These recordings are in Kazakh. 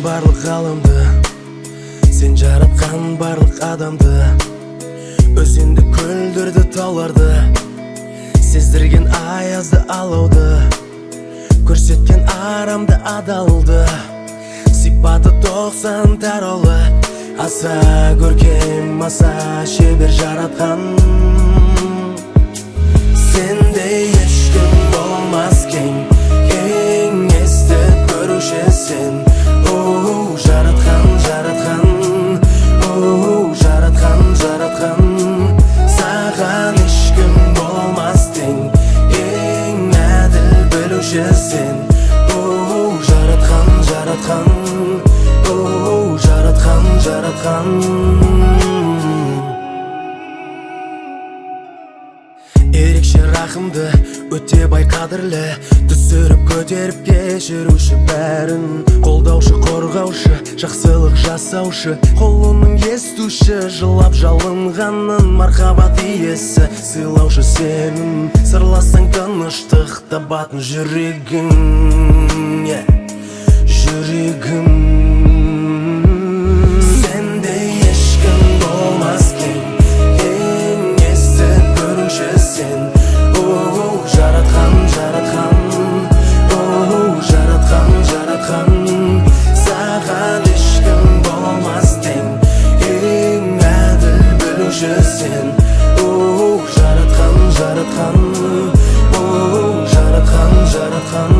барлық ғаламды, сен жаратқан барлық адамды, өзенді, көлдерді, тауларды, сездірген аязды, алауды, көрсеткен арамды, адалды, сипаты 90 таролы, аса көркем, аса шебер жаратқан. Сендей ешкім болмас кең, ең есті көруші сен. Оу, жаратқан, жаратқан, оу, жаратқан, жаратқан. Саған ешкім болмас тең, ең әділ білуші сен. Оу, жаратқан, жаратқан, оу, жаратқан, жаратқан. Ерекше рахымды, өте бай қадірлі, түсіріп көтеріп кешіруші бәрін. Қолдаушы, қорғаушы, жақсылық жасаушы, қолының естуші, жылап жалынғанын мархабат иесі, сыйлаушы сенің. Сырласаң тыныштық табатын жүрегің, жүрегім. Сендей ешкім болмас кең, ең есті көруші сен. Оу, жаратқан, жаратқан, оу, жаратқан, жаратқан. Саған ешкім болмас тең, ең әділ білуші сен. Оу, жаратқан, жаратқан, оу, жаратқан, жаратқан.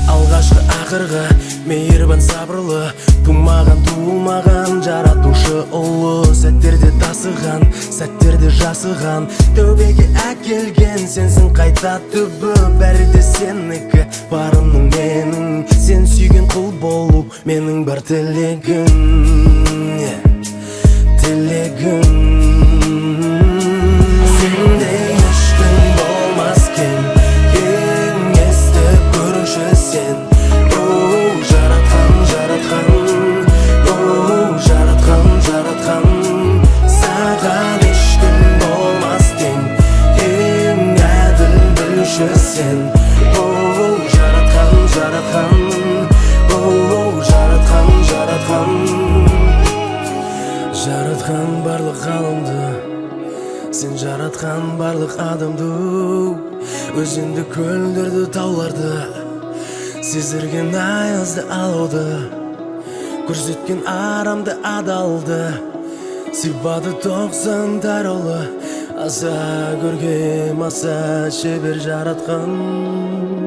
Алғашқы ақырғы, мейірбан сабырлы, тумаған туылмаған жаратушы ұлы. Сәттерде тасыған, сәттерде жасыған, тәубеге әкелген сенсің қайта түбі. Бәрі де сенікі, барымның менің, сен сүйген құл болу менің бар тілегім, тілегім. Сендей ешкім болмас кең, ең есті көруші сен. Оу, жаратқан, жаратқан, оу, жаратқан, жаратқан. Саған ешкім болмас тең, ең әділ білуші сен. Оу, жаратқан, жаратқан, оу, жаратқан, жаратқан. Жаратқан барлық ғаламды, сен жаратқан барлық адамды, өзенді, көлдерді, тауларды, сездірген аязды, алауды, көрсеткен арамды, адалды, сипаты 90 таролы, аса көркем, аса шебер жаратқан.